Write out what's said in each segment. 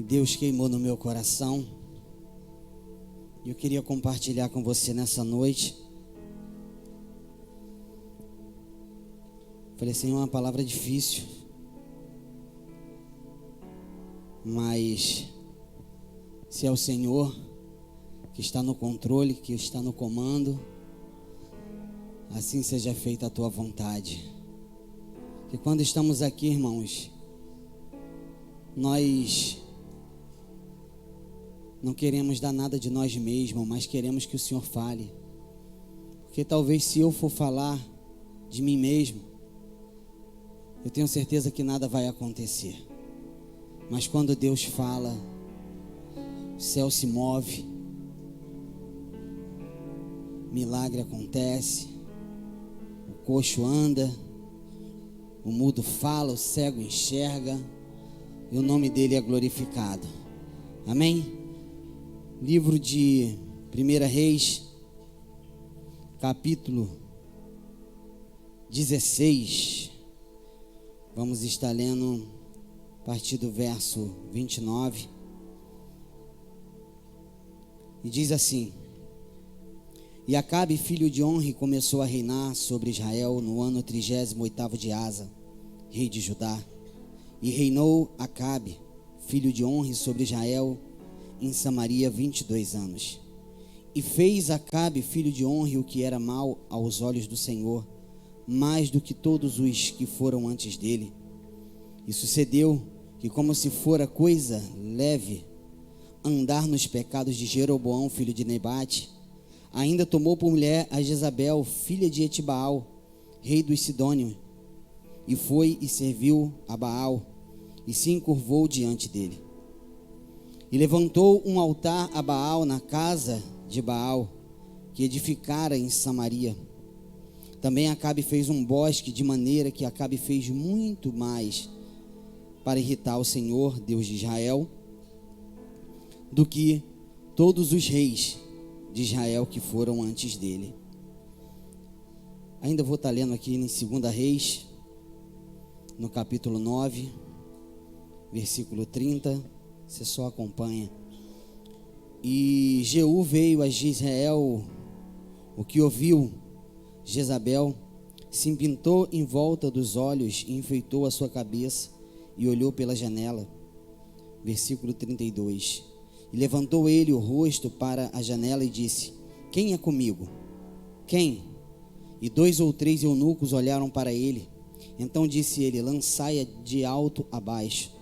Deus queimou no meu coração e eu queria compartilhar com você nessa noite. Falei assim, é uma palavra difícil, mas se é o Senhor que está no controle, que está no comando, assim seja feita a tua vontade. Que quando estamos aqui, irmãos, nós não queremos dar nada de nós mesmos, mas queremos que o Senhor fale. Porque talvez se eu for falar de mim mesmo, eu tenho certeza que nada vai acontecer. Mas quando Deus fala, o céu se move, milagre acontece, o coxo anda, o mudo fala, o cego enxerga, e o nome dele é glorificado. Amém? Livro de 1 Reis, capítulo 16. Vamos estar lendo a partir do verso 29. E diz assim: E Acabe, filho de Onri, começou a reinar sobre Israel no ano 38º de Asa, rei de Judá. E reinou Acabe, filho de Onri, sobre Israel em Samaria 22 anos. E fez Acabe, filho de Onri, o que era mal aos olhos do Senhor, mais do que todos os que foram antes dele. E sucedeu que, como se fora coisa leve andar nos pecados de Jeroboão, filho de Nebate, ainda tomou por mulher a Jezabel, filha de Etibaal, rei dos Sidônios, e foi e serviu a Baal, e se encurvou diante dele. E levantou um altar a Baal na casa de Baal, que edificara em Samaria. Também Acabe fez um bosque, de maneira que Acabe fez muito mais para irritar o Senhor, Deus de Israel, do que todos os reis de Israel que foram antes dele. Ainda vou estar lendo aqui em 2 Reis, no capítulo 9, versículo 30, você só acompanha. E Jeú veio a Jezreel, o que ouviu Jezabel, se pintou em volta dos olhos e enfeitou a sua cabeça e olhou pela janela. Versículo 32. E levantou ele o rosto para a janela e disse: Quem é comigo? Quem? E 2 ou 3 eunucos olharam para ele. Então disse ele: Lançai-a de alto a baixo.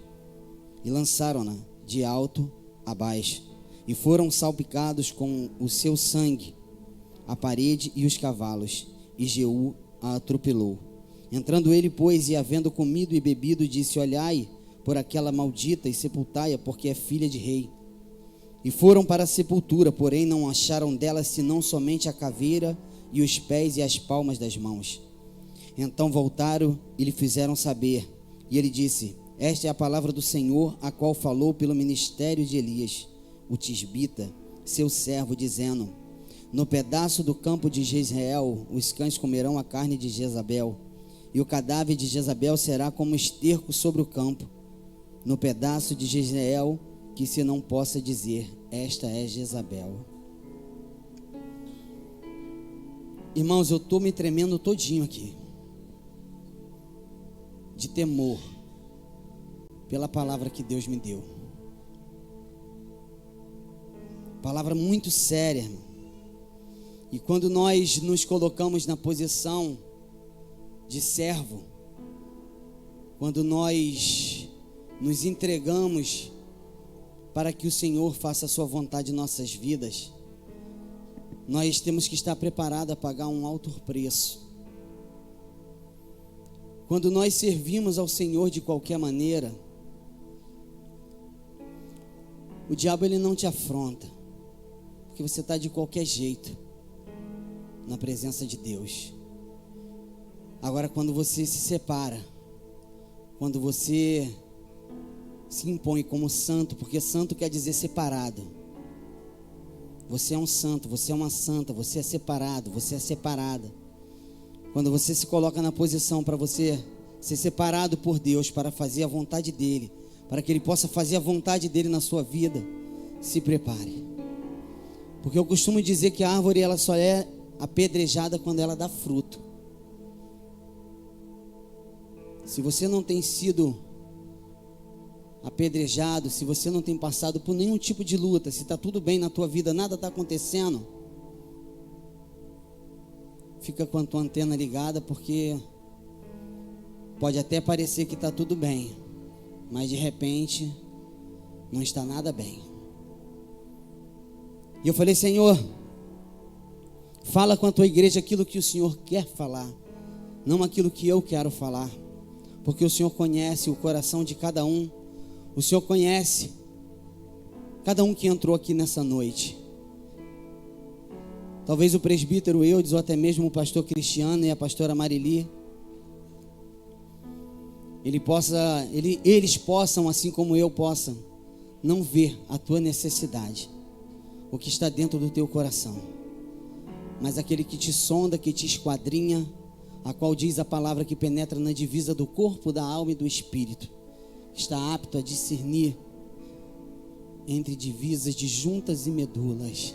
E lançaram-na de alto a baixo, e foram salpicados com o seu sangue a parede e os cavalos, e Jeú a atropelou. Entrando ele, pois, e havendo comido e bebido, disse: Olhai por aquela maldita e sepultai-a, porque é filha de rei. E foram para a sepultura, porém não acharam dela senão somente a caveira e os pés e as palmas das mãos. Então voltaram e lhe fizeram saber, e ele disse: Esta é a palavra do Senhor, a qual falou pelo ministério de Elias, o tisbita, seu servo, dizendo: No pedaço do campo de Jezreel os cães comerão a carne de Jezabel, e o cadáver de Jezabel será como esterco sobre o campo. No pedaço de Jezreel, que se não possa dizer: Esta é Jezabel. Irmãos, eu estou me tremendo todinho aqui, de temor, pela palavra que Deus me deu. Palavra muito séria, irmão. E quando nós nos colocamos na posição de servo, quando nós nos entregamos para que o Senhor faça a sua vontade em nossas vidas, nós temos que estar preparados a pagar um alto preço. Quando nós servimos ao Senhor de qualquer maneira, o diabo ele não te afronta, porque você está de qualquer jeito na presença de Deus. Agora, quando você se separa, quando você se impõe como santo, porque santo quer dizer separado. Você é um santo, você é uma santa, você é separado, você é separada. Quando você se coloca na posição para você ser separado por Deus, para fazer a vontade dEle, para que Ele possa fazer a vontade dEle na sua vida, se prepare. Porque eu costumo dizer que a árvore ela só é apedrejada quando ela dá fruto. Se você não tem sido apedrejado, se você não tem passado por nenhum tipo de luta, se está tudo bem na tua vida, nada está acontecendo, fica com a tua antena ligada, porque pode até parecer que está tudo bem, mas de repente não está nada bem. E eu falei: Senhor, fala com a tua igreja aquilo que o Senhor quer falar, não aquilo que eu quero falar, porque o Senhor conhece o coração de cada um. O Senhor conhece cada um que entrou aqui nessa noite. Talvez o presbítero Eudes, ou até mesmo o pastor Cristiano e a pastora Marili, eles possam, assim como eu possa, não ver a tua necessidade, o que está dentro do teu coração. Mas aquele que te sonda, que te esquadrinha, a qual diz a palavra que penetra na divisa do corpo, da alma e do espírito, está apto a discernir entre divisas de juntas e medulas.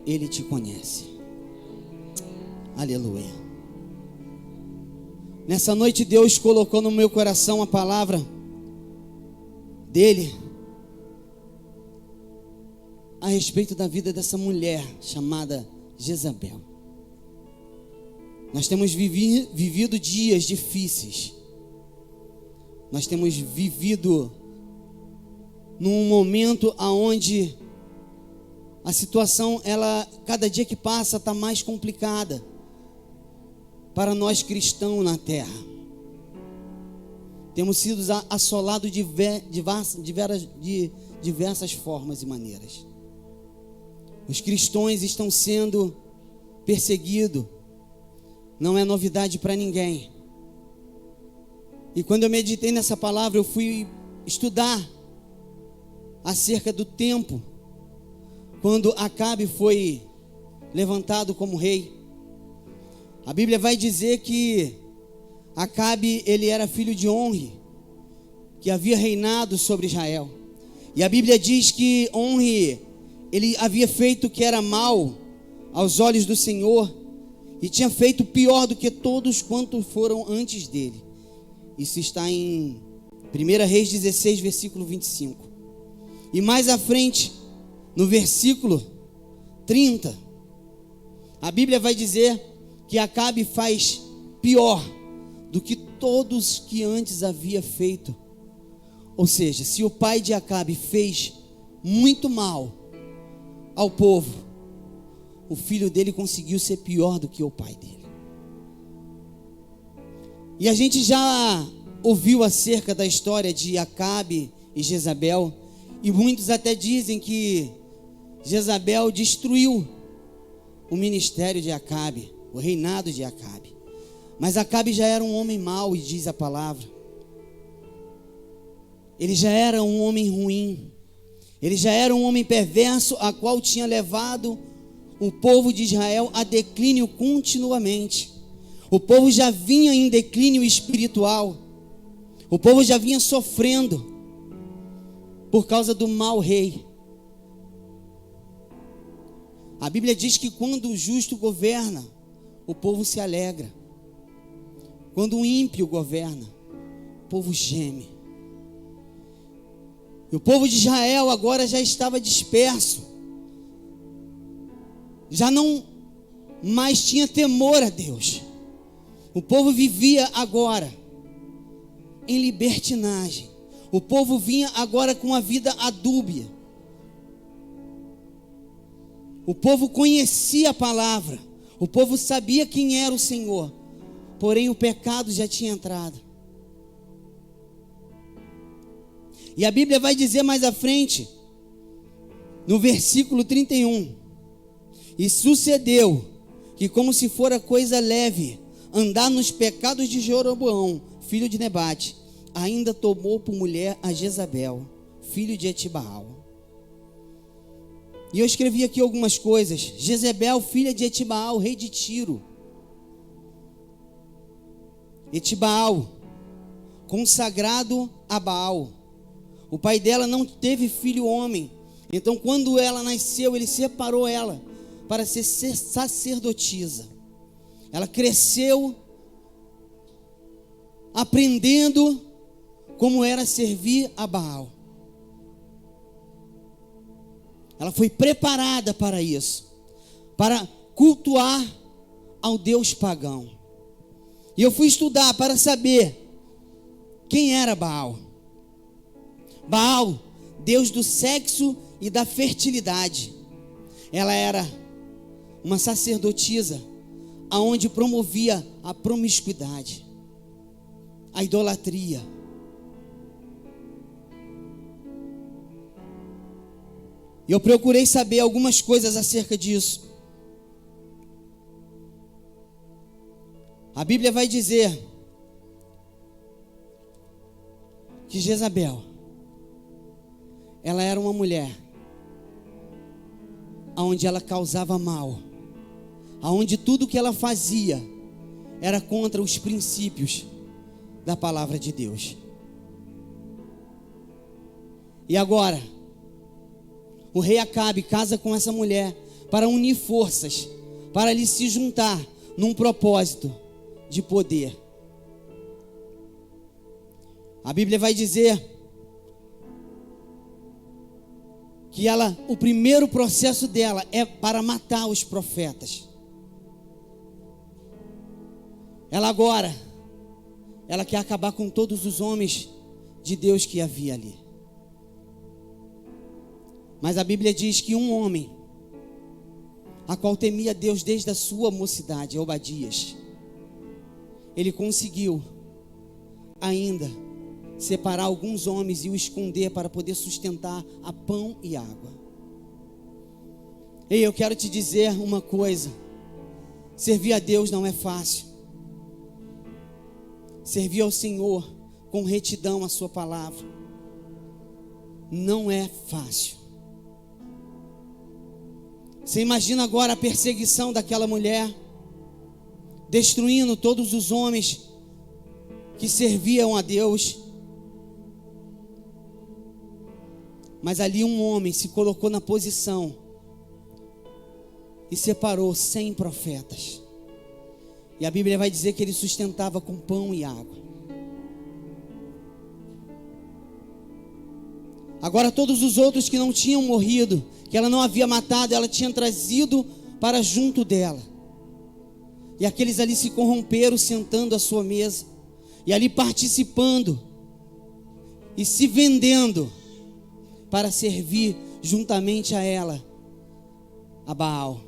Ele te conhece. Aleluia. Nessa noite Deus colocou no meu coração a palavra dele a respeito da vida dessa mulher chamada Jezabel. Nós temos vivido dias difíceis. Nós temos vivido num momento onde a situação, cada dia que passa, está mais complicada para nós cristãos na terra. Temos sido assolados de diversas formas e maneiras. Os cristãos estão sendo perseguidos. Não é novidade para ninguém. E quando eu meditei nessa palavra, eu fui estudar acerca do tempo quando Acabe foi levantado como rei. A Bíblia vai dizer que Acabe, ele era filho de Onri, que havia reinado sobre Israel. E a Bíblia diz que Onri, ele havia feito o que era mal aos olhos do Senhor, e tinha feito pior do que todos quantos foram antes dele. Isso está em 1 Reis 16, versículo 25. E mais à frente, no versículo 30, a Bíblia vai dizer que Acabe faz pior do que todos que antes havia feito. Ou seja, se o pai de Acabe fez muito mal ao povo, o filho dele conseguiu ser pior do que o pai dele. E a gente já ouviu acerca da história de Acabe e Jezabel, e muitos até dizem que Jezabel destruiu o ministério de Acabe, o reinado de Acabe. Mas Acabe já era um homem mau, e diz a palavra. Ele já era um homem ruim. Ele já era um homem perverso, a qual tinha levado o povo de Israel a declínio continuamente. O povo já vinha em declínio espiritual. O povo já vinha sofrendo por causa do mau rei. A Bíblia diz que quando o justo governa, o povo se alegra. Quando o ímpio governa, o povo geme. E o povo de Israel agora já estava disperso. Já não mais tinha temor a Deus. O povo vivia agora em libertinagem. O povo vinha agora com a vida adúbia. O povo conhecia a palavra. O povo sabia quem era o Senhor. Porém o pecado já tinha entrado. E a Bíblia vai dizer mais à frente, no versículo 31. E sucedeu que, como se fora coisa leve, andar nos pecados de Jeroboão, filho de Nebate, ainda tomou por mulher a Jezabel, filho de Etibaal. E eu escrevi aqui algumas coisas. Jezabel, filha de Etibaal, rei de Tiro. Etibaal, consagrado a Baal, O pai dela não teve filho homem. Então, quando ela nasceu, ele separou ela para ser sacerdotisa. Ela cresceu aprendendo como era servir a Baal. Ela foi preparada para isso, para cultuar ao Deus pagão. E eu fui estudar para saber quem era Baal. Baal, Deus do sexo e da fertilidade. Ela era uma sacerdotisa, aonde promovia a promiscuidade, a idolatria. E eu procurei saber algumas coisas acerca disso. A Bíblia vai dizer que Jezabel, ela era uma mulher aonde ela causava mal, aonde tudo que ela fazia era contra os princípios da palavra de Deus. E agora, o rei Acabe casa com essa mulher para unir forças, para eles se juntar num propósito de poder. A Bíblia vai dizer que o primeiro processo dela é para matar os profetas. Ela quer acabar com todos os homens de Deus que havia ali. Mas a Bíblia diz que um homem, a qual temia Deus desde a sua mocidade, Obadias, ele conseguiu ainda separar alguns homens e o esconder para poder sustentar a pão e água. Ei, eu quero te dizer uma coisa: servir a Deus não é fácil. Servir ao Senhor com retidão a sua palavra não é fácil. Você imagina agora a perseguição daquela mulher, destruindo todos os homens que serviam a Deus. Mas ali um homem se colocou na posição e separou 100 profetas. E a Bíblia vai dizer que ele sustentava com pão e água. Agora todos os outros que não tinham morrido, que ela não havia matado, ela tinha trazido para junto dela. E aqueles ali se corromperam sentando à sua mesa, e ali participando e se vendendo para servir juntamente a ela, a Baal.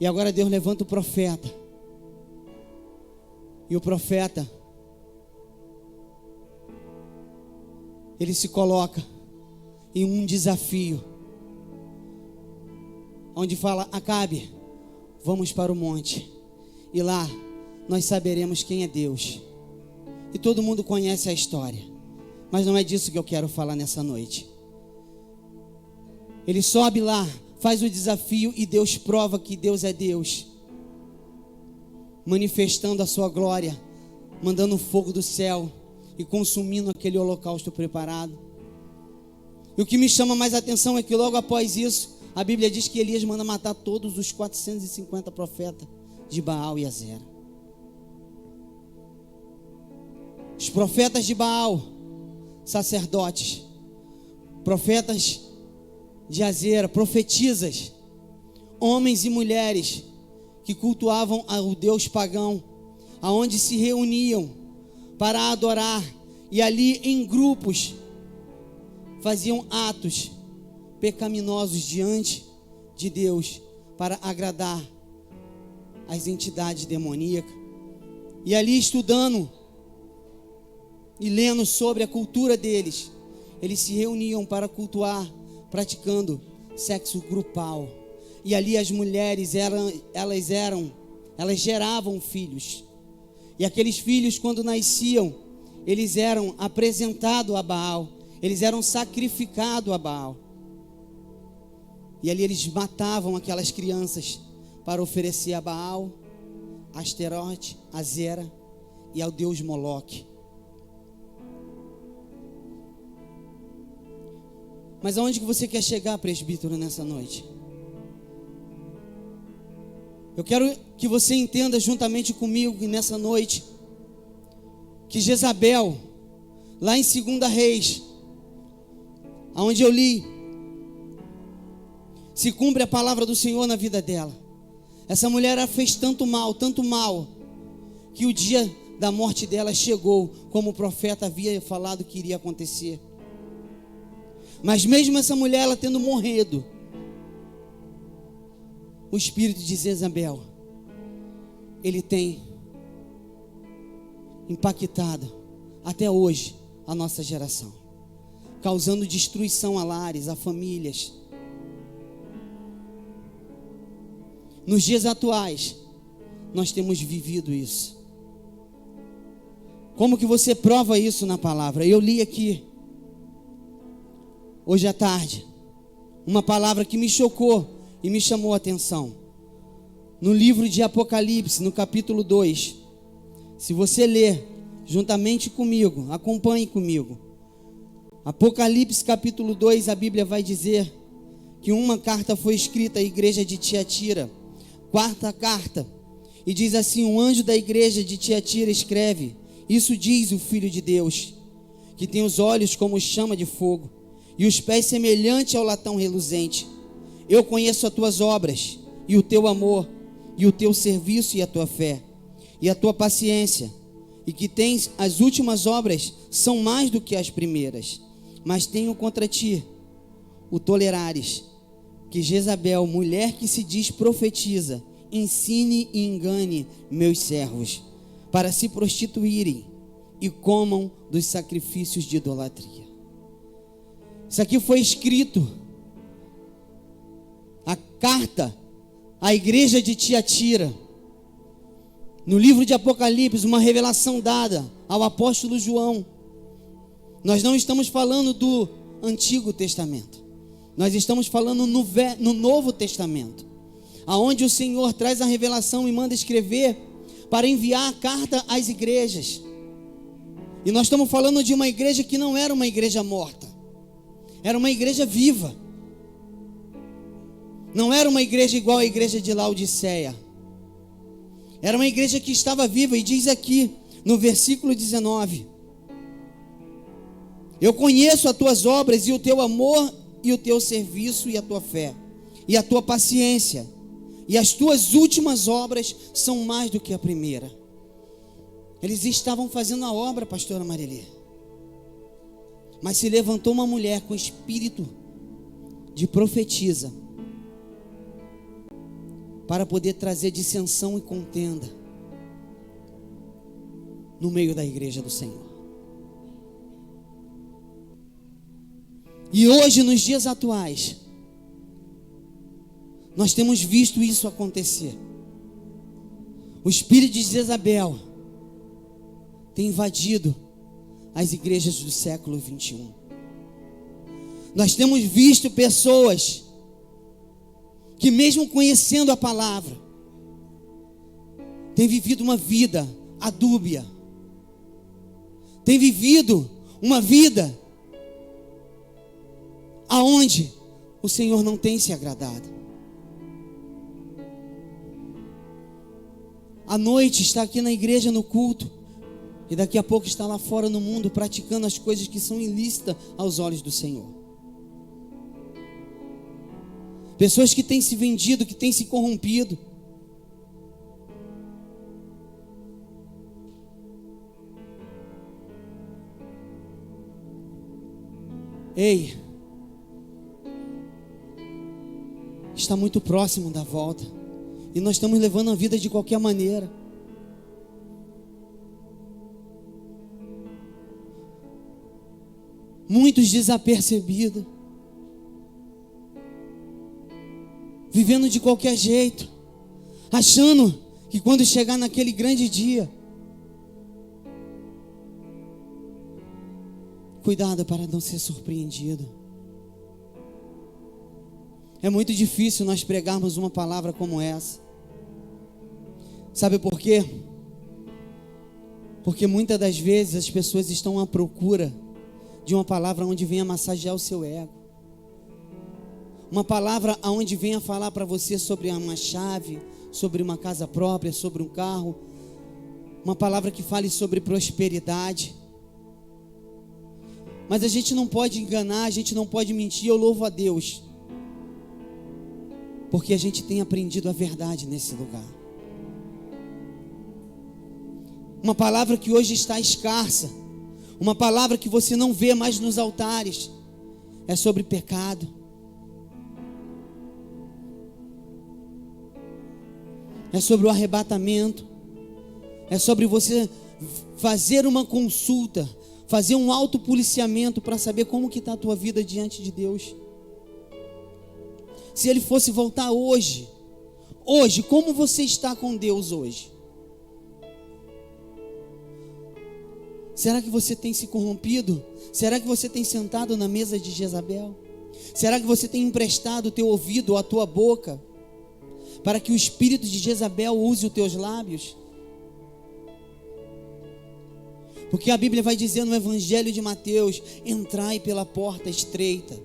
E agora Deus levanta o profeta. E o profeta, ele se coloca em um desafio, onde fala: Acabe, vamos para o monte, e lá nós saberemos quem é Deus. E todo mundo conhece a história, mas não é disso que eu quero falar nessa noite. Ele sobe lá, faz o desafio, e Deus prova que Deus é Deus, manifestando a sua glória, mandando fogo do céu e consumindo aquele holocausto preparado. E o que me chama mais atenção é que logo após isso, a Bíblia diz que Elias manda matar todos os 450 profetas de Baal e Azera. Os profetas de Baal, sacerdotes, profetas de Azera, profetisas, homens e mulheres que cultuavam o Deus pagão, aonde se reuniam para adorar, e ali em grupos faziam atos pecaminosos diante de Deus para agradar as entidades demoníacas. E ali estudando e lendo sobre a cultura deles, eles se reuniam para cultuar, praticando sexo grupal. E ali as mulheres elas geravam filhos. E aqueles filhos, quando nasciam, eles eram apresentados a Baal, eles eram sacrificados a Baal. E ali eles matavam aquelas crianças para oferecer a Baal, a Asterote, a Zera e ao deus Moloque. Mas aonde que você quer chegar, presbítero, nessa noite? Eu quero que você entenda juntamente comigo nessa noite que Jezabel, lá em 2 Reis, aonde eu li, se cumpre a palavra do Senhor na vida dela. Essa mulher ela fez tanto mal, que o dia da morte dela chegou, como o profeta havia falado que iria acontecer. Mas mesmo essa mulher, ela tendo morrido, o espírito de Jezabel, ele tem impactado até hoje a nossa geração, causando destruição a lares, a famílias. Nos dias atuais, nós temos vivido isso. Como que você prova isso na palavra? Eu li aqui, hoje à tarde, uma palavra que me chocou e me chamou a atenção. No livro de Apocalipse, no capítulo 2, se você ler juntamente comigo, acompanhe comigo. Apocalipse capítulo 2, a Bíblia vai dizer que uma carta foi escrita à igreja de Tiatira, quarta carta, e diz assim: um anjo da igreja de Tiatira escreve: isso diz o Filho de Deus, que tem os olhos como chama de fogo, e os pés semelhantes ao latão reluzente. Eu conheço as tuas obras, e o teu amor, e o teu serviço, e a tua fé, e a tua paciência, e que tens as últimas obras são mais do que as primeiras. Mas tenho contra ti o tolerares, que Jezabel, mulher que se diz profetiza, ensine e engane meus servos, para se prostituírem e comam dos sacrifícios de idolatria. Isso aqui foi escrito, a carta à igreja de Tiatira, no livro de Apocalipse, uma revelação dada ao apóstolo João. Nós não estamos falando do Antigo Testamento, nós estamos falando no Novo Testamento, aonde o Senhor traz a revelação e manda escrever para enviar a carta às igrejas. E nós estamos falando de uma igreja que não era uma igreja morta, era uma igreja viva. Não era uma igreja igual à igreja de Laodiceia, era uma igreja que estava viva. E diz aqui no versículo 19: eu conheço as tuas obras, e o teu amor, e o teu serviço, e a tua fé, e a tua paciência, e as tuas últimas obras são mais do que a primeira. Eles estavam fazendo a obra, pastora Marilê, mas se levantou uma mulher com espírito de profetisa, para poder trazer dissensão e contenda no meio da igreja do Senhor. E hoje, nos dias atuais, nós temos visto isso acontecer. O espírito de Jezabel tem invadido as igrejas do século 21. Nós temos visto pessoas que, mesmo conhecendo a palavra, têm vivido uma vida adúbia, têm vivido uma vida aonde o Senhor não tem se agradado. À noite está aqui na igreja no culto, e daqui a pouco está lá fora no mundo praticando as coisas que são ilícitas aos olhos do Senhor. Pessoas que têm se vendido, que têm se corrompido. Ei, está muito próximo da volta, e nós estamos levando a vida de qualquer maneira. Muitos desapercebidos, vivendo de qualquer jeito, achando que quando chegar naquele grande dia, cuidado para não ser surpreendido. É muito difícil nós pregarmos uma palavra como essa. Sabe por quê? Porque muitas das vezes as pessoas estão à procura de uma palavra onde venha massagear o seu ego. Uma palavra aonde venha falar para você sobre uma chave, sobre uma casa própria, sobre um carro. Uma palavra que fale sobre prosperidade. Mas a gente não pode enganar, a gente não pode mentir. Eu louvo a Deus, porque a gente tem aprendido a verdade nesse lugar. Uma palavra que hoje está escassa, uma palavra que você não vê mais nos altares, é sobre pecado. É sobre o arrebatamento. É sobre você fazer uma consulta, fazer um autopoliciamento para saber como que está a tua vida diante de Deus. Se Ele fosse voltar hoje, como você está com Deus hoje? Será que você tem se corrompido? Será que você tem sentado na mesa de Jezabel? Será que você tem emprestado o teu ouvido ou a tua boca para que o espírito de Jezabel use os teus lábios? Porque a Bíblia vai dizer no Evangelho de Mateus: entrai pela porta estreita,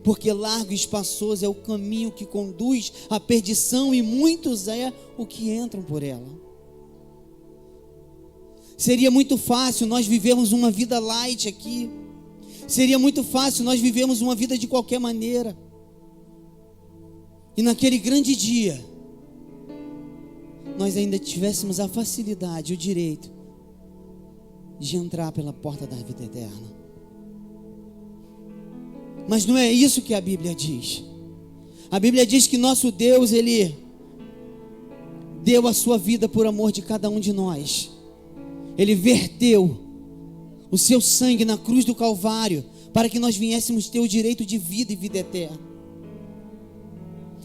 porque largo e espaçoso é o caminho que conduz à perdição, e muitos é o que entram por ela. Seria muito fácil nós vivermos uma vida light aqui. Seria muito fácil nós vivermos uma vida de qualquer maneira. E naquele grande dia, nós ainda tivéssemos a facilidade, o direito de entrar pela porta da vida eterna. Mas não é isso que a Bíblia diz. A Bíblia diz que nosso Deus, Ele deu a sua vida por amor de cada um de nós. Ele verteu o seu sangue na cruz do Calvário para que nós viéssemos ter o direito de vida e vida eterna.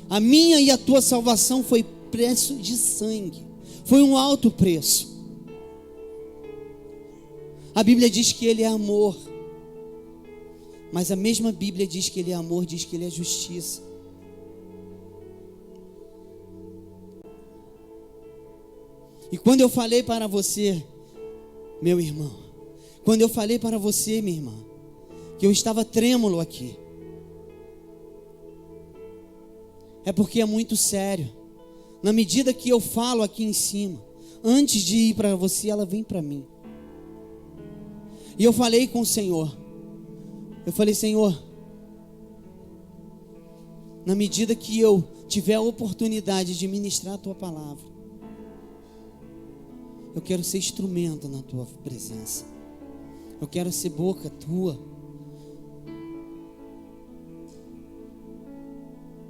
A minha e a tua salvação foi preço de sangue, foi um alto preço. A Bíblia diz que Ele é amor, mas a mesma Bíblia diz que Ele é amor, diz que Ele é justiça. E quando eu falei para você, meu irmão, quando eu falei para você, minha irmã, que eu estava trêmulo aqui, é porque é muito sério. Na medida que eu falo aqui em cima, antes de ir para você, ela vem para mim. E eu falei com o Senhor, eu falei: Senhor, na medida que eu tiver a oportunidade de ministrar a tua palavra, eu quero ser instrumento na tua presença. Eu quero ser boca tua.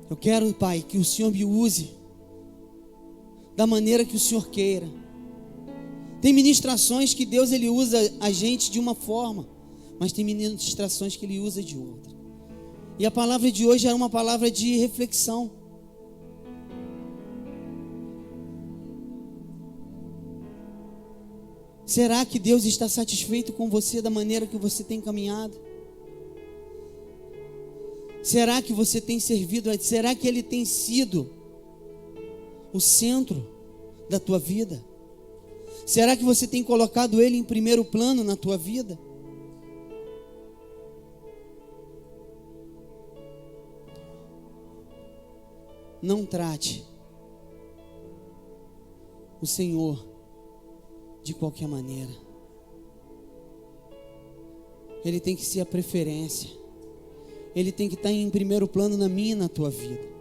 Eu quero, Pai, que o Senhor me use da maneira que o Senhor queira. Tem ministrações que Deus, Ele usa a gente de uma forma, mas tem ministrações que Ele usa de outra. E a palavra de hoje era uma palavra de reflexão. Será que Deus está satisfeito com você da maneira que você tem caminhado? Será que você tem servido? Será que Ele tem sido o centro da tua vida? Será que você tem colocado Ele em primeiro plano na tua vida? Não trate o Senhor de qualquer maneira. Ele tem que ser a preferência. Ele tem que estar em primeiro plano na minha e na tua vida.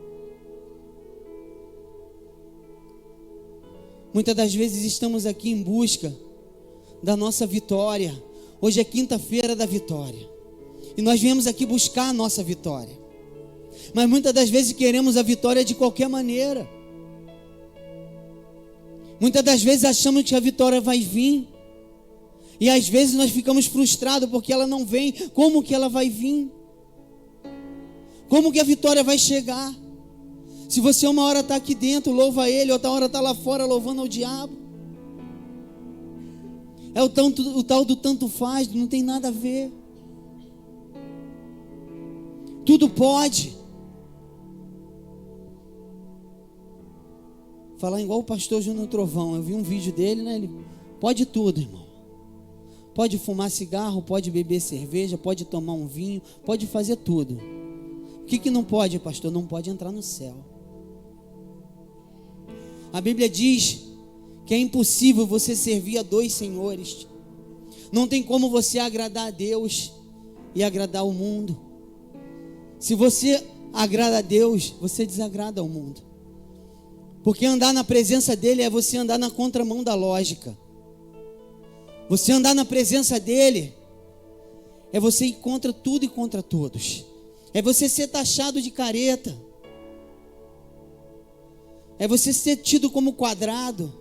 Muitas das vezes estamos aqui em busca da nossa vitória. Hoje é quinta-feira da vitória, e nós viemos aqui buscar a nossa vitória. Mas muitas das vezes queremos a vitória de qualquer maneira. Muitas das vezes achamos que a vitória vai vir, e às vezes nós ficamos frustrados porque ela não vem. Como que ela vai vir? Como que a vitória vai chegar? Se você uma hora está aqui dentro, louva Ele, outra hora está lá fora louvando ao diabo. É o tal do tanto faz, não tem nada a ver. Tudo pode. Falar igual o pastor Júnior Trovão. Eu vi um vídeo dele, né? Ele pode tudo, irmão. Pode fumar cigarro, pode beber cerveja, pode tomar um vinho, pode fazer tudo, O que não pode, pastor? Não pode entrar no céu. A Bíblia diz que é impossível você servir a dois senhores. Não tem como você agradar a Deus e agradar o mundo. Se você agrada a Deus, você desagrada ao mundo. Porque andar na presença dele é você andar na contramão da lógica. Você andar na presença dele é você ir contra tudo e contra todos. É você ser taxado de careta. É você ser tido como quadrado.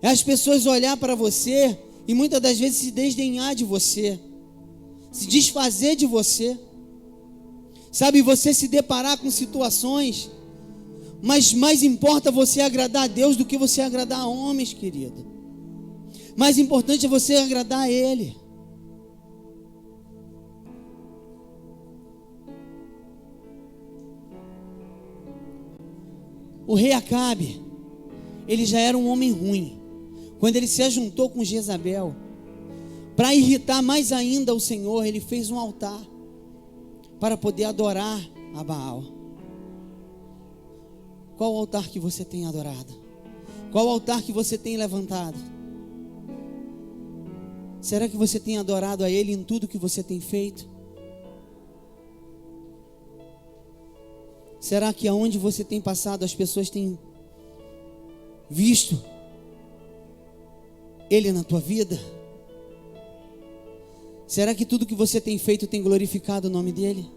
É as pessoas olhar para você e muitas das vezes se desdenhar de você, se desfazer de você. Sabe, você se deparar com situações, mas mais importa você agradar a Deus do que você agradar a homens, querido. Mais importante é você agradar a Ele. O rei Acabe, ele já era um homem ruim. Quando ele se ajuntou com Jezabel, para irritar mais ainda o Senhor, ele fez um altar para poder adorar a Baal. Qual altar que você tem adorado? Qual altar que você tem levantado? Será que você tem adorado a Ele em tudo que você tem feito? Será que aonde você tem passado as pessoas têm visto Ele na tua vida? Será que tudo que você tem feito tem glorificado o nome dEle?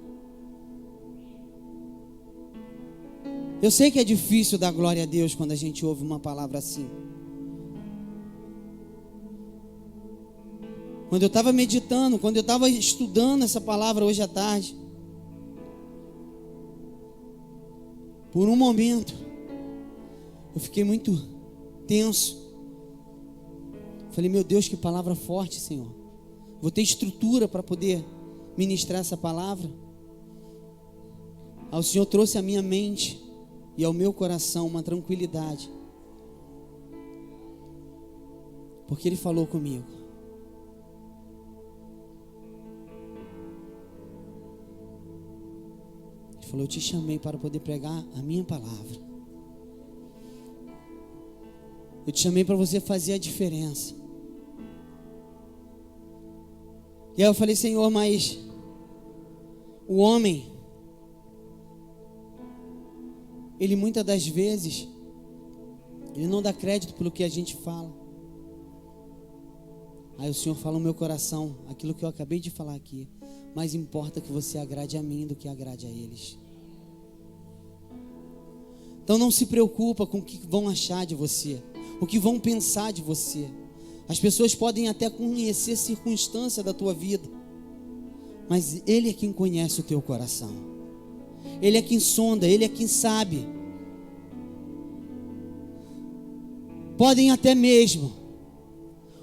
Eu sei que é difícil dar glória a Deus quando a gente ouve uma palavra assim. Quando eu estava meditando, quando eu estava estudando essa palavra hoje à tarde, por um momento, eu fiquei muito tenso. Falei, meu Deus, que palavra forte, Senhor. Vou ter estrutura para poder ministrar essa palavra. O Senhor trouxe à minha mente e ao meu coração uma tranquilidade, porque Ele falou comigo. Ele falou, eu te chamei para poder pregar a minha palavra. Eu te chamei para você fazer a diferença. E aí eu falei, Senhor, mas o homem, ele muitas das vezes, ele não dá crédito pelo que a gente fala. Aí o Senhor fala no meu coração, aquilo que eu acabei de falar aqui. Mais importa que você agrade a mim do que agrade a eles. Então não se preocupa com o que vão achar de você, o que vão pensar de você. As pessoas podem até conhecer a circunstância da tua vida, mas Ele é quem conhece o teu coração. Ele é quem sonda, Ele é quem sabe. Podem até mesmo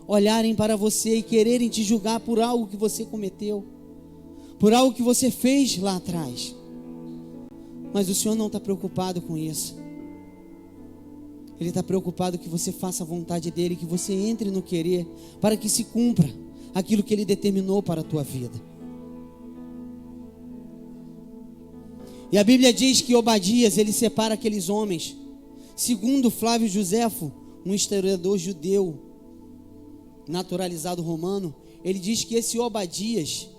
olharem para você e quererem te julgar por algo que você cometeu, por algo que você fez lá atrás. Mas o Senhor não está preocupado com isso. Ele está preocupado que você faça a vontade dEle, que você entre no querer, para que se cumpra aquilo que Ele determinou para a tua vida. E a Bíblia diz que Obadias, ele separa aqueles homens. Segundo Flávio Josefo, um historiador judeu, naturalizado romano, ele diz que esse Obadias,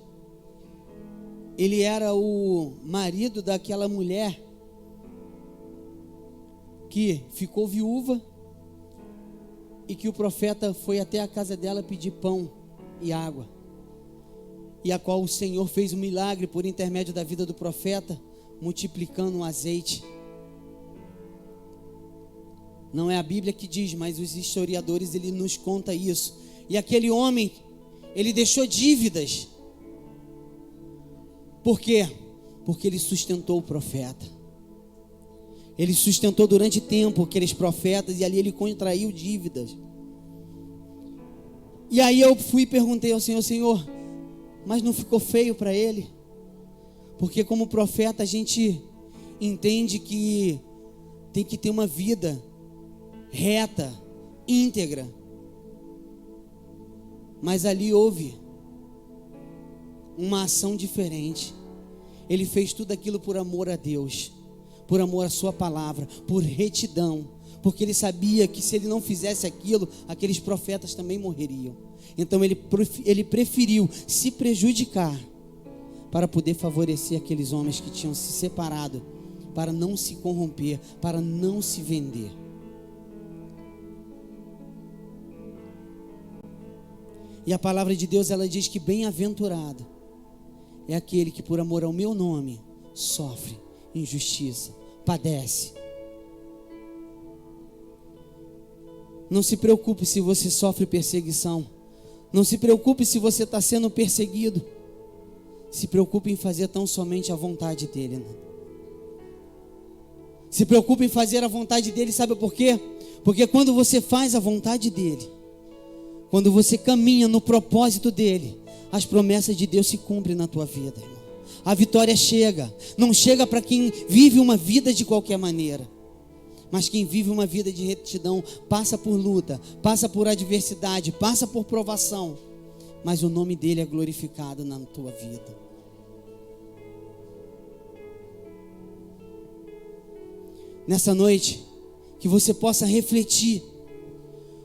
ele era o marido daquela mulher que ficou viúva e que o profeta foi até a casa dela pedir pão e água, e a qual o Senhor fez um milagre por intermédio da vida do profeta, multiplicando o azeite. Não é a Bíblia que diz, mas os historiadores, ele nos conta isso. E aquele homem, ele deixou dívidas. Por quê? Porque ele sustentou o profeta. Ele sustentou durante tempo aqueles profetas, e ali ele contraiu dívidas. E aí eu fui e perguntei ao Senhor, Senhor, mas não ficou feio para ele? Porque como profeta a gente entende que tem que ter uma vida reta, íntegra. Mas ali houve uma ação diferente. ele fez tudo aquilo por amor a Deus, por amor à sua palavra, por retidão, porque ele sabia que se ele não fizesse aquilo, aqueles profetas também morreriam. Então ele preferiu se prejudicar para poder favorecer aqueles homens que tinham se separado, para não se corromper, para não se vender. E a palavra de Deus, ela diz que bem-aventurado é aquele que por amor ao meu nome sofre injustiça, padece. Não se preocupe se você sofre perseguição. Não se preocupe se você está sendo perseguido. Se preocupe em fazer tão somente a vontade dele, né? Se preocupe em fazer a vontade dele, sabe por quê? Porque quando você faz a vontade dele, quando você caminha no propósito dele, as promessas de Deus se cumprem na tua vida, irmão. A vitória chega. Não chega para quem vive uma vida de qualquer maneira, mas quem vive uma vida de retidão passa por luta, passa por adversidade, passa por provação, mas o nome dele é glorificado na tua vida. Nessa noite, que você possa refletir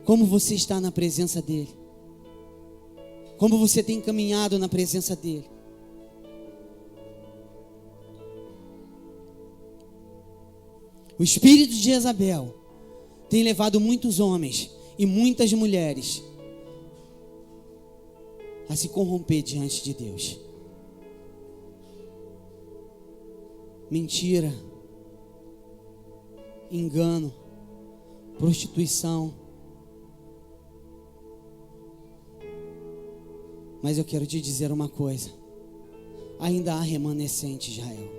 como você está na presença dele, como você tem caminhado na presença dele. O espírito de Jezabel tem levado muitos homens e muitas mulheres a se corromper diante de Deus. Mentira, engano, prostituição. Mas eu quero te dizer uma coisa: ainda há remanescente, Israel.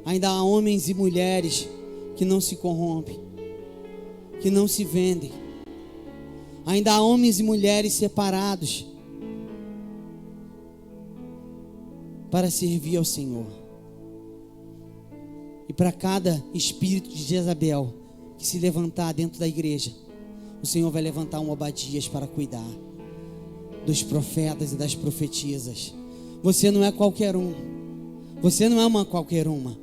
Ainda há homens e mulheres que não se corrompem, que não se vendem. Ainda há homens e mulheres separados para servir ao Senhor. E para cada espírito de Jezabel que se levantar dentro da igreja, o Senhor vai levantar um Obadias para cuidar dos profetas e das profetisas. Você não é qualquer um. Você não é uma qualquer uma.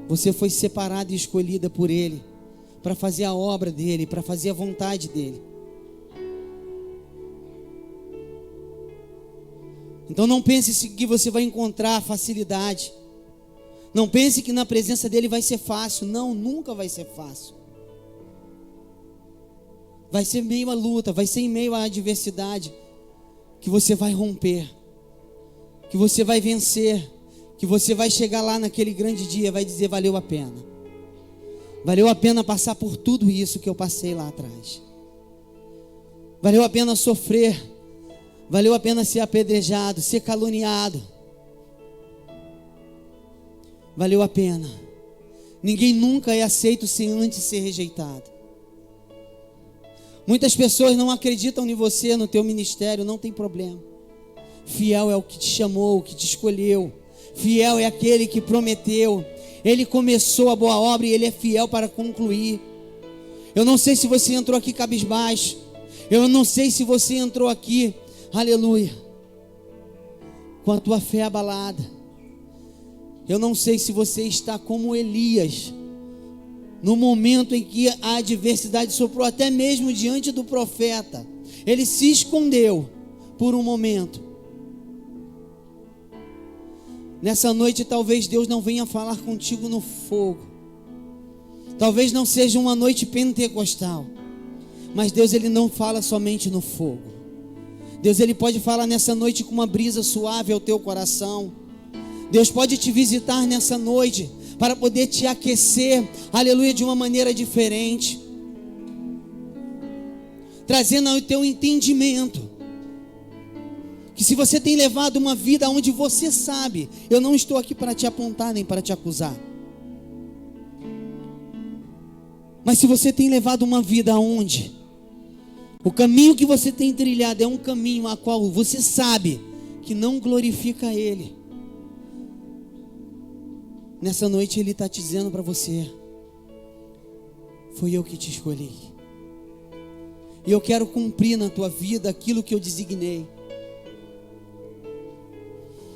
Você foi separada e escolhida por Ele para fazer a obra dEle, para fazer a vontade dEle. Então não pense que você vai encontrar facilidade. Não pense que na presença dEle vai ser fácil. Não, nunca vai ser fácil. Vai ser meio à luta, vai ser em meio à adversidade que você vai romper, que você vai vencer, que você vai chegar lá naquele grande dia e vai dizer: valeu a pena. Valeu a pena passar por tudo isso que eu passei lá atrás. Valeu a pena sofrer. Valeu a pena ser apedrejado, ser caluniado. Valeu a pena. Ninguém nunca é aceito sem antes ser rejeitado. Muitas pessoas não acreditam em você, no teu ministério, não tem problema. Fiel é o que te chamou, o que te escolheu. Fiel é aquele que prometeu. Ele começou a boa obra e Ele é fiel para concluir. Eu não sei se você entrou aqui cabisbaixo. Eu não sei se você entrou aqui, aleluia, com a tua fé abalada. Eu não sei se você está como Elias, no momento em que a adversidade soprou, até mesmo diante do profeta. Ele se escondeu por um momento. Nessa noite talvez Deus não venha falar contigo no fogo. Talvez não seja uma noite pentecostal. Mas Deus, Ele não fala somente no fogo. Deus, Ele pode falar nessa noite com uma brisa suave ao teu coração. Deus pode te visitar nessa noite para poder te aquecer, aleluia, de uma maneira diferente, trazendo ao teu entendimento que se você tem levado uma vida onde você sabe, eu não estou aqui para te apontar nem para te acusar, mas se você tem levado uma vida onde o caminho que você tem trilhado é um caminho a qual você sabe que não glorifica Ele, nessa noite Ele está te dizendo para você: foi eu que te escolhi, e eu quero cumprir na tua vida aquilo que eu designei.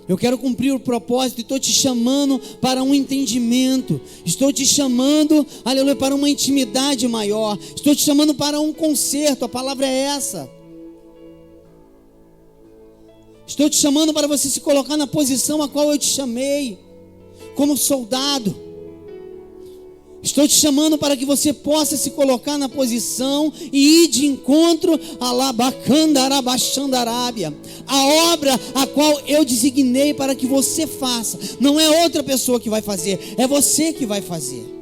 Eu quero cumprir o propósito e estou te chamando para um entendimento. Estou te chamando, aleluia, para uma intimidade maior. Estou te chamando para um conserto. A palavra é essa. Estou te chamando para você se colocar na posição a qual eu te chamei, como soldado. Estou te chamando para que você possa se colocar na posição e ir de encontro a Labacandarabachandarábia, a obra a qual eu designei para que você faça. Não é outra pessoa que vai fazer, é você que vai fazer.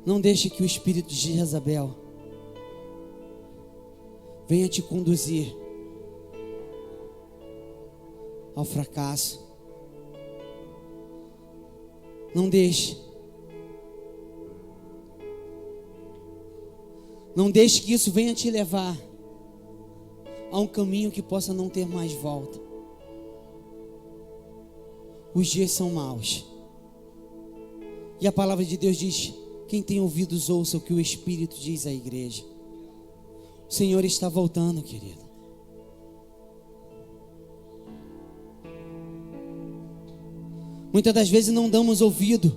Não deixe que o espírito de Jezabel venha te conduzir ao fracasso. Não deixe. Não deixe que isso venha te levar a um caminho que possa não ter mais volta. Os dias são maus. E a palavra de Deus diz: quem tem ouvidos ouça o que o Espírito diz à igreja. O Senhor está voltando, querido. Muitas das vezes não damos ouvido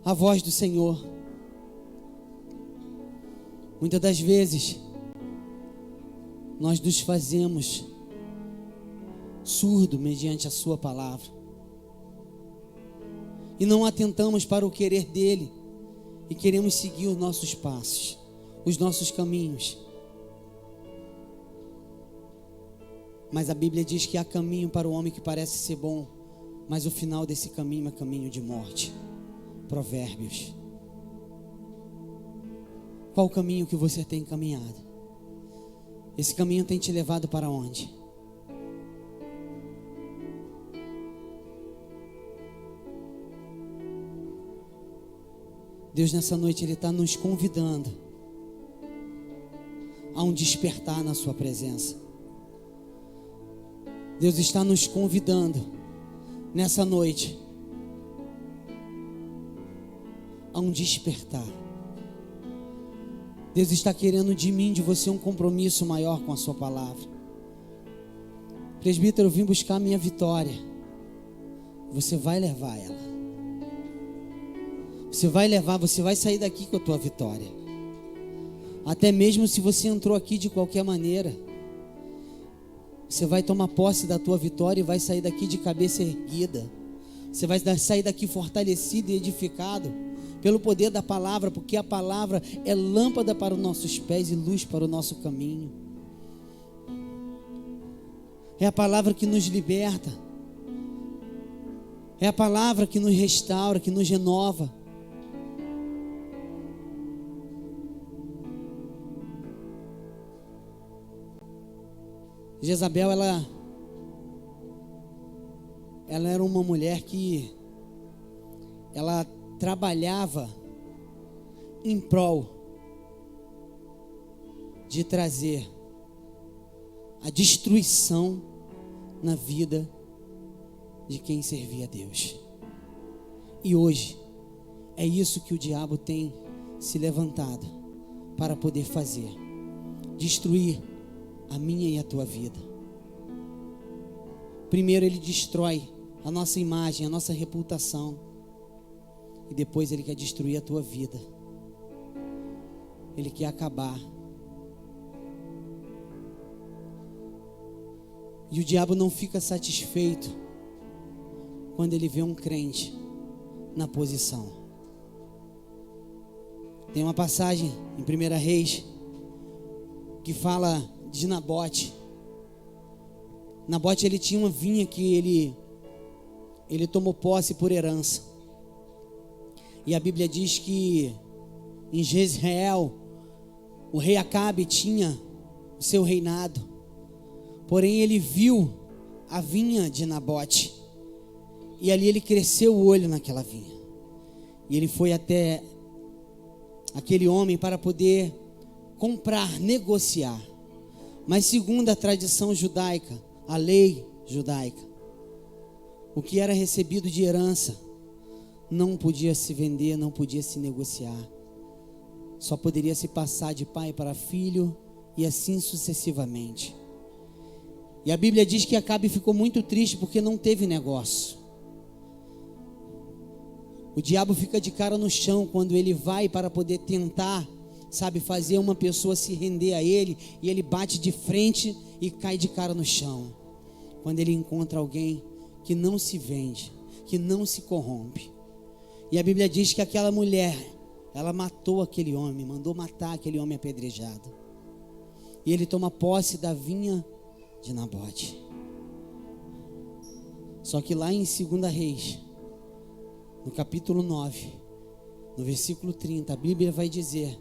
à voz do Senhor. Muitas das vezes nós nos fazemos surdo mediante a sua palavra e não atentamos para o querer dele e queremos seguir os nossos passos, os nossos caminhos. Mas a Bíblia diz que há caminho para o homem que parece ser bom, mas o final desse caminho é caminho de morte. Provérbios. Qual o caminho que você tem caminhado? Esse caminho tem te levado para onde? Deus nessa noite Ele está nos convidando a um despertar na sua presença. Deus está nos convidando nessa noite a um despertar. Deus está querendo de mim, de você, um compromisso maior com a sua palavra. Presbítero, eu vim buscar a minha vitória. Você vai levar ela. Você vai levar, você vai sair daqui com a tua vitória. Até mesmo se você entrou aqui de qualquer maneira, você vai tomar posse da tua vitória e vai sair daqui de cabeça erguida. Você vai sair daqui fortalecido e edificado pelo poder da palavra, porque a palavra é lâmpada para os nossos pés e luz para o nosso caminho. É a palavra que nos liberta. É a palavra que nos restaura, que nos renova. Jezabel, ela era uma mulher que ela trabalhava em prol de trazer a destruição na vida de quem servia a Deus. E hoje é isso que o diabo tem se levantado para poder fazer: destruir a minha e a tua vida. Primeiro ele destrói a nossa imagem, a nossa reputação, e depois ele quer destruir a tua vida. Ele quer acabar. E o diabo não fica satisfeito quando ele vê um crente na posição. Tem uma passagem em 1 Reis que fala de Nabote. Nabote, ele tinha uma vinha que ele tomou posse por herança. E a Bíblia diz que em Jezreel o rei Acabe tinha o seu reinado. Porém ele viu a vinha de Nabote, e ali ele cresceu o olho naquela vinha. E ele foi até aquele homem para poder comprar, negociar. Mas segundo a tradição judaica, a lei judaica, o que era recebido de herança não podia se vender, não podia se negociar. só poderia se passar de pai para filho e assim sucessivamente. E a Bíblia diz que Acabe ficou muito triste porque não teve negócio. O diabo fica de cara no chão quando ele vai para poder tentar, fazer uma pessoa se render a ele, e ele bate de frente e cai de cara no chão. Quando ele encontra alguém que não se vende, que não se corrompe. E a Bíblia diz que aquela mulher, ela matou aquele homem, mandou matar aquele homem apedrejado. E ele toma posse da vinha de Nabote. Só que lá em 2 Reis, no capítulo 9, no versículo 30, a Bíblia vai dizer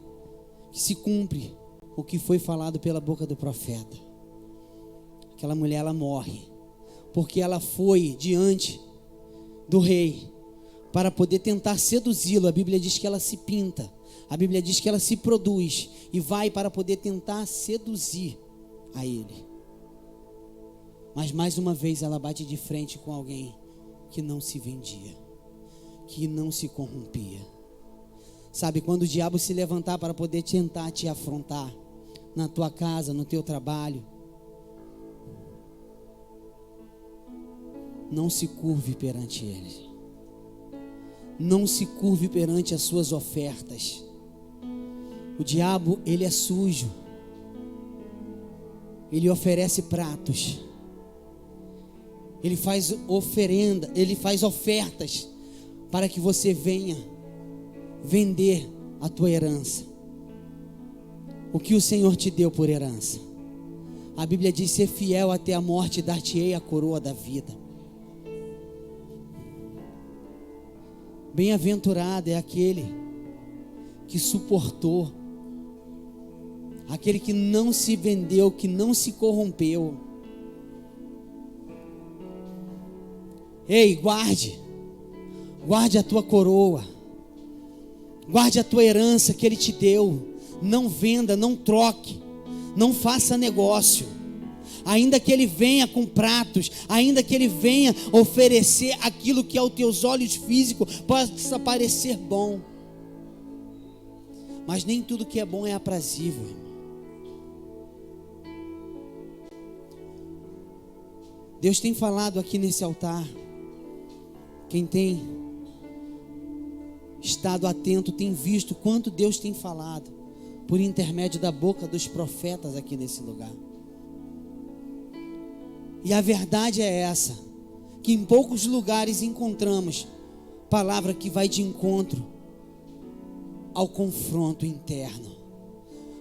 que se cumpre o que foi falado pela boca do profeta. Aquela mulher, ela morre, porque ela foi diante do rei para poder tentar seduzi-lo. A Bíblia diz que ela se pinta, a Bíblia diz que ela se produz e vai para poder tentar seduzir a ele. Mas mais uma vez ela bate de frente com alguém que não se vendia, que não se corrompia. Quando o diabo se levantar para poder tentar te afrontar, na tua casa, no teu trabalho, não se curve perante ele. Não se curve perante as suas ofertas. O diabo, ele é sujo. Ele oferece pratos. Ele faz oferenda, ele faz ofertas para que você venha vender a tua herança. O que o Senhor te deu por herança? A Bíblia diz: ser fiel até a morte, dar-te-ei a coroa da vida. Bem-aventurado é aquele que suportou, aquele que não se vendeu, que não se corrompeu. Ei, guarde a tua coroa, guarde a tua herança que Ele te deu. Não venda, não troque, não faça negócio. Ainda que ele venha com pratos, ainda que ele venha oferecer aquilo que aos teus olhos físicos possa parecer bom, mas nem tudo que é bom é aprazível. Deus tem falado aqui nesse altar. Quem tem estado atento tem visto quanto Deus tem falado por intermédio da boca dos profetas aqui nesse lugar. E a verdade é essa, que em poucos lugares encontramos palavra que vai de encontro ao confronto interno,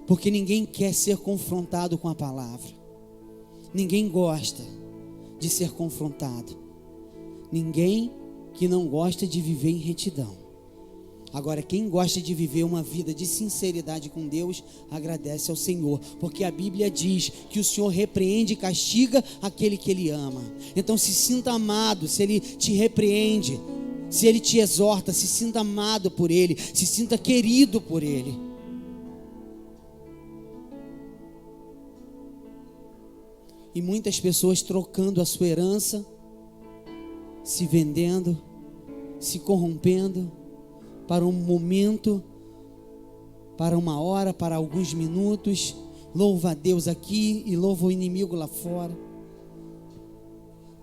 porque ninguém quer ser confrontado com a palavra, ninguém gosta de ser confrontado, ninguém que não gosta de viver em retidão. Agora, quem gosta de viver uma vida de sinceridade com Deus, agradece ao Senhor, porque a Bíblia diz que o Senhor repreende e castiga aquele que Ele ama. Então se sinta amado, se Ele te repreende, se Ele te exorta, se sinta amado por Ele, se sinta querido por Ele. E muitas pessoas trocando a sua herança, se vendendo, se corrompendo, para um momento, para uma hora, para alguns minutos. Louva a Deus aqui e louva o inimigo lá fora.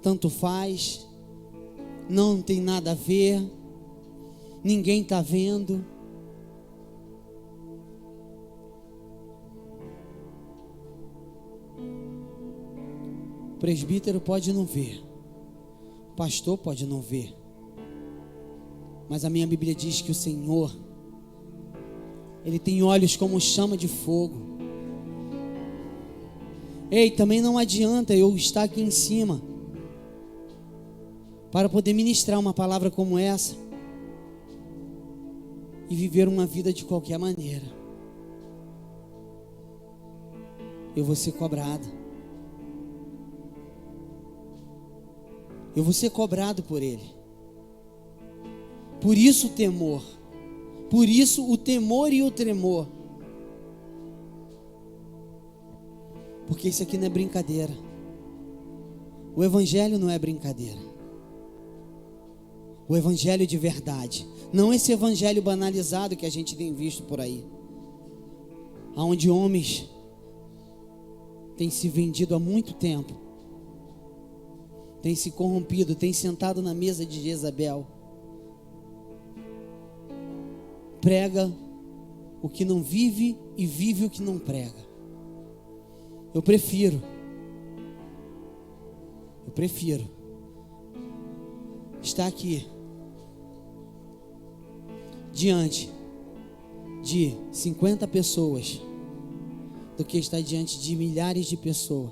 Tanto faz, não tem nada a ver, ninguém está vendo. O presbítero pode não ver, o pastor pode não ver, mas a minha Bíblia diz que o Senhor, Ele tem olhos como chama de fogo. Ei, também não adianta eu estar aqui em cima para poder ministrar uma palavra como essa e viver uma vida de qualquer maneira. Eu vou ser cobrado. Eu vou ser cobrado por Ele. Por isso o temor. Por isso o temor e o tremor. Porque isso aqui não é brincadeira. O Evangelho não é brincadeira. O Evangelho de verdade. Não esse Evangelho banalizado que a gente tem visto por aí. onde homens têm se vendido há muito tempo, têm se corrompido, têm sentado na mesa de Jezabel. Prega o que não vive e vive o que não prega. Eu prefiro estar aqui diante de 50 pessoas do que estar diante de milhares de pessoas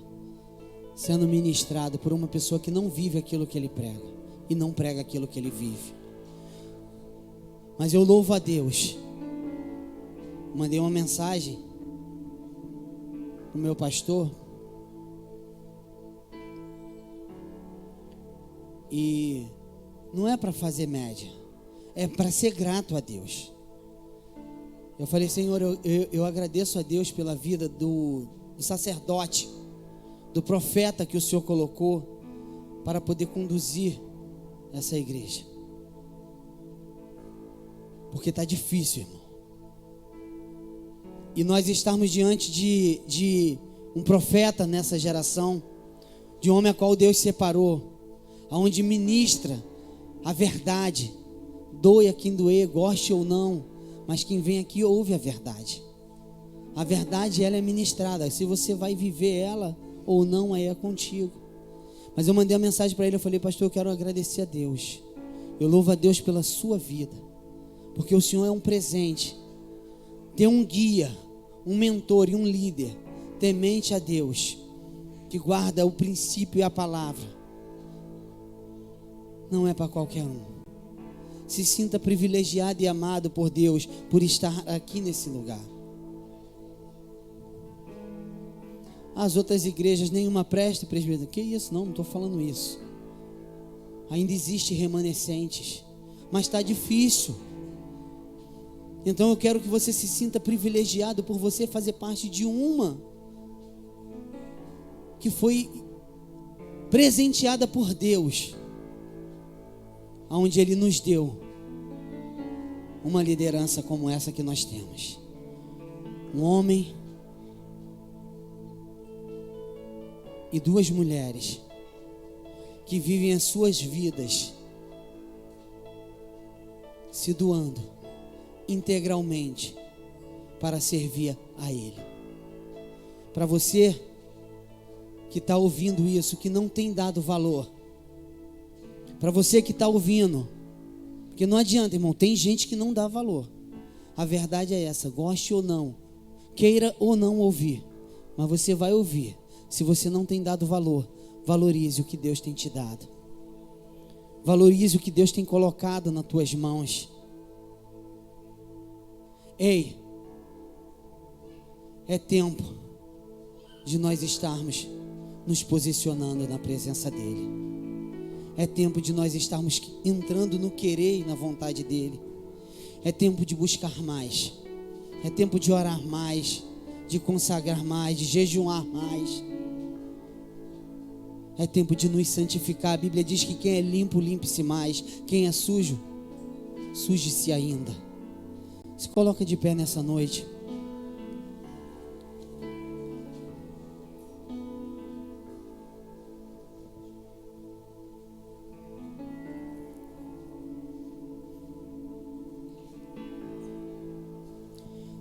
sendo ministrado por uma pessoa que não vive aquilo que ele prega e não prega aquilo que ele vive. Mas eu louvo a Deus. Mandei uma mensagem pro meu pastor e não é para fazer média, é para ser grato a Deus. Eu falei: Senhor, eu agradeço a Deus pela vida do sacerdote, do profeta que o Senhor colocou para poder conduzir essa igreja, porque está difícil, irmão. E nós estamos diante de um profeta nessa geração, de um homem a qual Deus separou, aonde ministra a verdade, doa quem doer, goste ou não, mas quem vem aqui ouve a verdade. A verdade, ela é ministrada, se você vai viver ela ou não, aí é contigo. Mas eu mandei uma mensagem para ele, eu falei: pastor, eu quero agradecer a Deus, eu louvo a Deus pela sua vida, porque o Senhor é um presente. Ter um guia, um mentor e um líder temente a Deus, que guarda o princípio e a palavra, não é para qualquer um. Se sinta privilegiado e amado por Deus por estar aqui nesse lugar. As outras igrejas, nenhuma presta, presbítero. Que isso? Não estou falando isso. Ainda existe remanescentes, mas está difícil. Então eu quero que você se sinta privilegiado por você fazer parte de uma que foi presenteada por Deus, onde Ele nos deu uma liderança como essa que nós temos. Um homem e duas mulheres que vivem as suas vidas se doando integralmente para servir a Ele. Para você que está ouvindo isso, que não tem dado valor, para você que está ouvindo, porque não adianta, irmão, tem gente que não dá valor. A verdade é essa, goste ou não, queira ou não ouvir, mas você vai ouvir. Se você não tem dado valor, valorize o que Deus tem te dado. Valorize o que Deus tem colocado nas tuas mãos. Ei, é tempo de nós estarmos nos posicionando na presença dEle. É tempo de nós estarmos entrando no querer e na vontade dEle. É tempo de buscar mais. É tempo de orar mais, de consagrar mais, de jejuar mais. É tempo de nos santificar. A Bíblia diz que quem é limpo, limpe-se mais. Quem é sujo, suje-se ainda. Se coloca de pé nessa noite.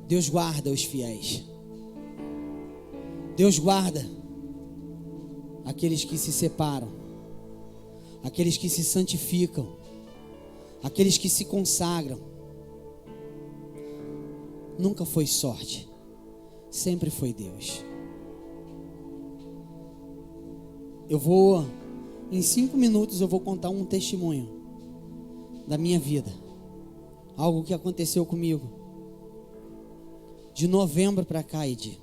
Deus guarda os fiéis. Deus guarda aqueles que se separam, aqueles que se santificam, aqueles que se consagram. Nunca foi sorte, sempre foi Deus. Em 5 minutos eu vou contar um testemunho da minha vida, algo que aconteceu comigo de novembro para cá, Edi.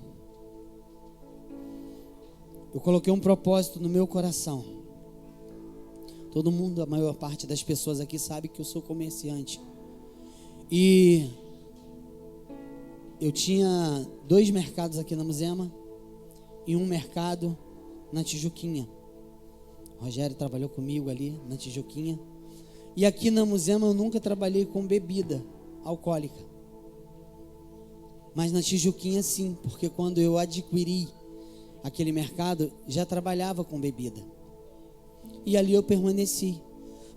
Eu coloquei um propósito no meu coração. Todo mundo, a maior parte das pessoas aqui sabe que eu sou comerciante. E eu tinha 2 mercados aqui na Muzema e um mercado na Tijuquinha. O Rogério trabalhou comigo ali na Tijuquinha. E aqui na Muzema eu nunca trabalhei com bebida alcoólica. Mas na Tijuquinha sim, porque quando eu adquiri aquele mercado, já trabalhava com bebida. E ali eu permaneci.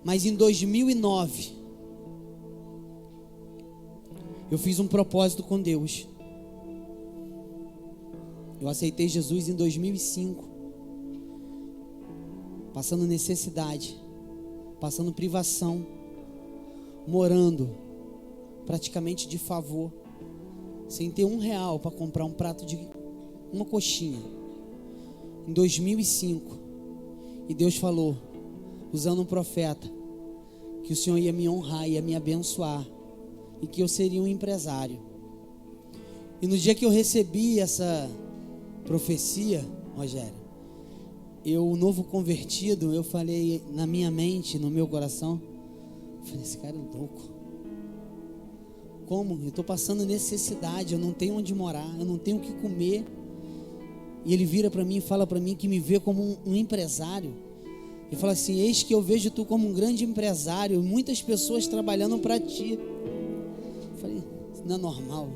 Mas em 2009, eu fiz um propósito com Deus. Eu aceitei Jesus em 2005, passando necessidade, passando privação, morando praticamente de favor, sem ter R$1 para comprar um prato de uma coxinha. Em 2005, e Deus falou, usando um profeta, que o Senhor ia me honrar, ia me abençoar, e que eu seria um empresário. E no dia que eu recebi essa profecia, Rogério, eu, novo convertido, eu falei na minha mente, no meu coração, eu falei, esse cara é louco. Como? Eu estou passando necessidade, eu não tenho onde morar, eu não tenho o que comer. E ele vira para mim e fala para mim que me vê como um empresário. E fala assim, eis que eu vejo tu como um grande empresário, muitas pessoas trabalhando para ti. Eu falei, não é normal.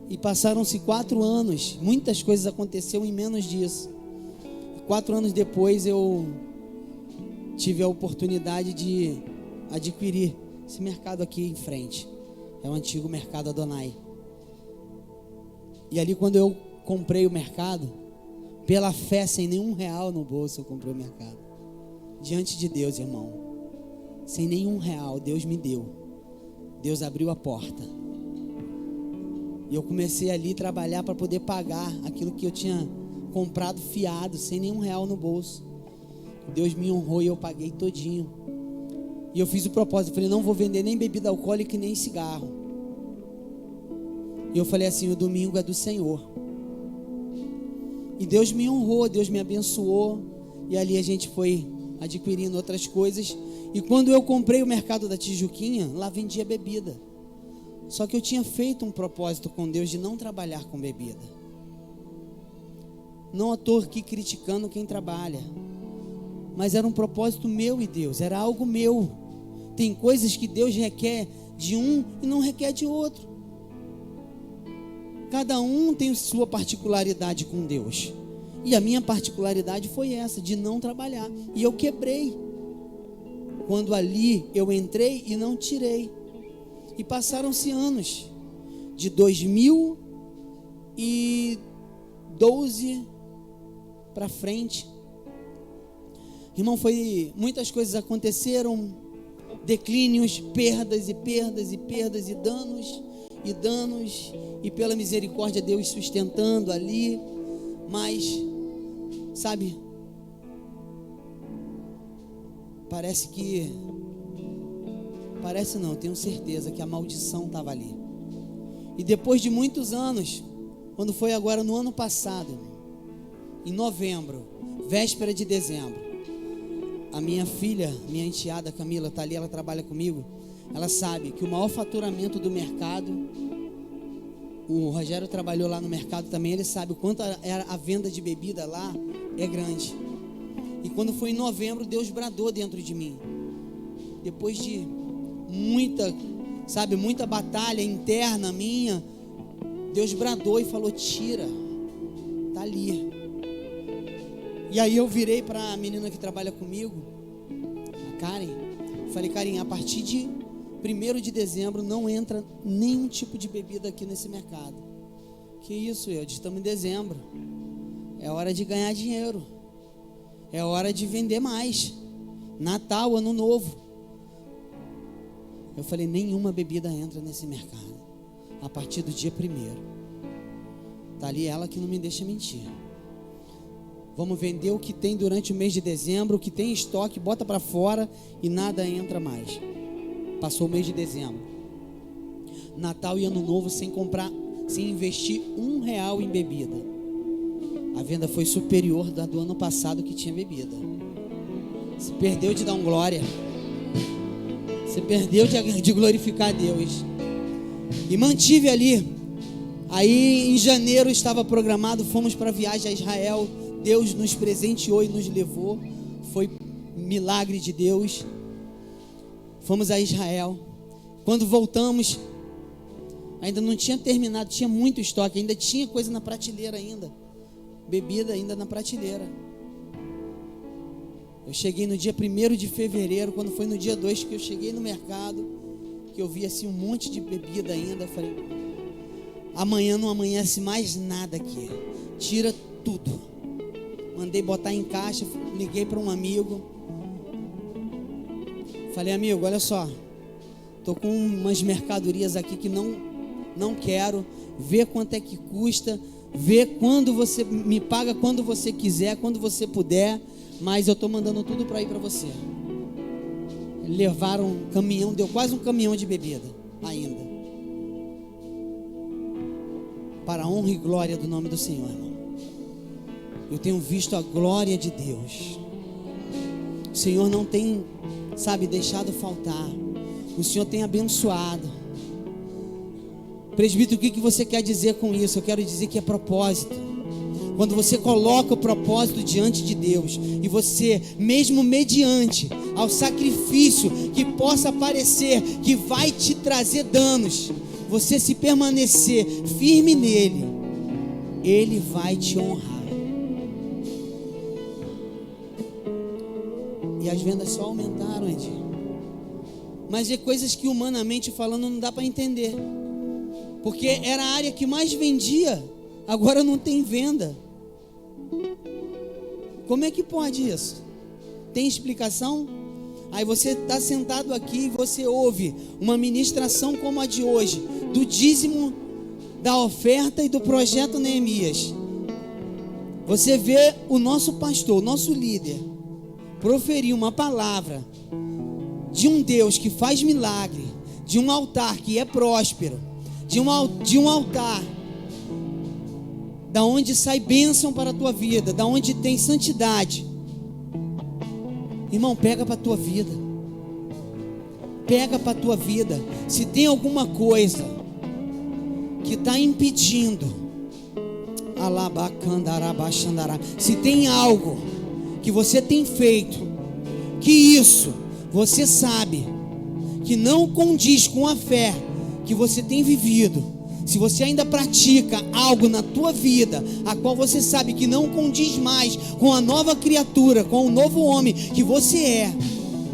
E passaram-se 4 anos, muitas coisas aconteceram em menos disso. E 4 anos depois eu tive a oportunidade de adquirir esse mercado aqui em frente. É o antigo mercado Adonai. E ali quando eu comprei o mercado, pela fé, sem nenhum R$1 no bolso, eu comprei o mercado. Diante de Deus, irmão, sem nenhum R$1, Deus me deu. Deus abriu a porta. E eu comecei ali a trabalhar para poder pagar aquilo que eu tinha comprado fiado, sem nenhum R$1 no bolso. Deus me honrou e eu paguei todinho. E eu fiz o propósito, eu falei, não vou vender nem bebida alcoólica e nem cigarro. E eu falei assim, o domingo é do Senhor. E Deus me honrou, Deus me abençoou. E ali a gente foi adquirindo outras coisas. E quando eu comprei o mercado da Tijuquinha, lá vendia bebida. Só que eu tinha feito um propósito com Deus de não trabalhar com bebida. Não estou aqui criticando quem trabalha, mas era um propósito meu e Deus, era algo meu. Tem coisas que Deus requer de um e não requer de outro. Cada um tem sua particularidade com Deus. E a minha particularidade foi essa, de não trabalhar. E eu quebrei. Quando ali eu entrei e não tirei. E passaram-se anos. De 2012 para frente. Irmão, muitas coisas aconteceram. Declínios, perdas e perdas e perdas e danos. E pela misericórdia Deus sustentando ali, mas, sabe, parece não, tenho certeza que a maldição estava ali. E depois de muitos anos, quando foi agora no ano passado, em novembro, véspera de dezembro, a minha filha, minha enteada Camila está ali, ela trabalha comigo. Ela sabe que o maior faturamento do mercado, o Rogério trabalhou lá no mercado também, ele sabe o quanto a venda de bebida lá é grande. E quando foi em novembro, Deus bradou dentro de mim. Depois de muita batalha interna minha, Deus bradou e falou, tira, tá ali. E aí eu virei para a menina que trabalha comigo, a Karen, falei, Karen, a partir de 1º de dezembro não entra nenhum tipo de bebida aqui nesse mercado. Que isso, estamos em dezembro. É hora de ganhar dinheiro. É hora de vender mais. Natal, Ano Novo. Eu falei, nenhuma bebida entra nesse mercado. A partir do dia 1º. Tá ali ela que não me deixa mentir. Vamos vender o que tem durante o mês de dezembro, o que tem em estoque, bota para fora e nada entra mais. Passou o mês de dezembro. Natal e Ano Novo sem investir R$1 em bebida. A venda foi superior da do ano passado que tinha bebida. Se perdeu de dar um glória. Você perdeu de glorificar a Deus. E mantive ali. Aí em janeiro estava programado, fomos para a viagem a Israel. Deus nos presenteou e nos levou. Foi milagre de Deus. Fomos a Israel. Quando voltamos, ainda não tinha terminado, tinha muito estoque, ainda tinha coisa na prateleira ainda, bebida ainda na prateleira. Eu cheguei no dia 1º de fevereiro, quando foi no dia 2 que eu cheguei no mercado, que eu vi assim um monte de bebida ainda. Eu falei, amanhã não amanhece mais nada aqui, tira tudo. Mandei botar em caixa, liguei para um amigo, falei, amigo, olha só, tô com umas mercadorias aqui que não quero, vê quanto é que custa, vê quando você me paga, quando você quiser, quando você puder, mas eu estou mandando tudo para ir para você. Levaram um caminhão, deu quase um caminhão de bebida ainda, para a honra e glória do nome do Senhor, irmão. Eu tenho visto a glória de Deus. O Senhor não tem, deixado faltar. O Senhor tem abençoado. Presbítero, o que você quer dizer com isso? Eu quero dizer que é propósito. Quando você coloca o propósito diante de Deus, e você, mesmo mediante ao sacrifício que possa parecer que vai te trazer danos, você se permanecer firme nele, Ele vai te honrar. E as vendas só aumentaram, Edi. Mas é coisas que humanamente falando não dá para entender. Porque era a área que mais vendia, agora não tem venda. Como é que pode isso? Tem explicação? Aí você está sentado aqui e você ouve uma ministração como a de hoje, do dízimo, da oferta e do projeto Neemias. Você vê o nosso pastor, o nosso líder, proferir uma palavra de um Deus que faz milagre, de um altar que é próspero, de um altar da onde sai bênção para a tua vida, da onde tem santidade. Irmão, pega para a tua vida. Pega para a tua vida. Se tem alguma coisa que está impedindo, se tem algo que você tem feito, que isso você sabe que não condiz com a fé que você tem vivido, se você ainda pratica algo na tua vida, a qual você sabe que não condiz mais com a nova criatura, com o novo homem que você é,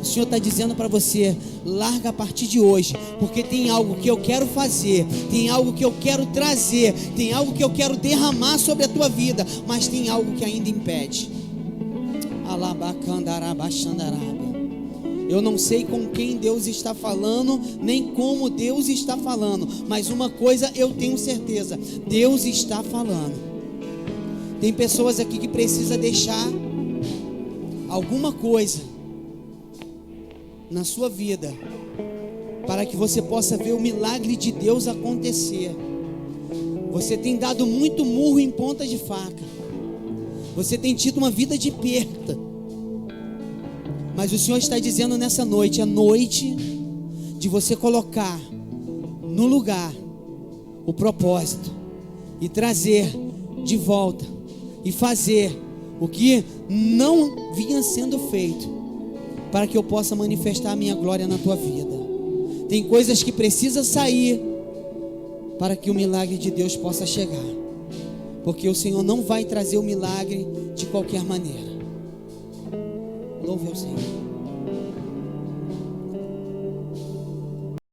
o Senhor está dizendo para você, larga a partir de hoje, porque tem algo que eu quero fazer, tem algo que eu quero trazer, tem algo que eu quero derramar sobre a tua vida, mas tem algo que ainda impede. Eu não sei com quem Deus está falando, nem como Deus está falando, mas uma coisa eu tenho certeza, Deus está falando. Tem pessoas aqui que precisam deixar alguma coisa na sua vida, para que você possa ver o milagre de Deus acontecer. Você tem dado muito murro em ponta de faca, você tem tido uma vida de perda, mas o Senhor está dizendo nessa noite, é noite de você colocar no lugar o propósito e trazer de volta e fazer o que não vinha sendo feito, para que eu possa manifestar a minha glória na tua vida. Tem coisas que precisam sair para que o milagre de Deus possa chegar, porque o Senhor não vai trazer o milagre de qualquer maneira. Louve ao Senhor.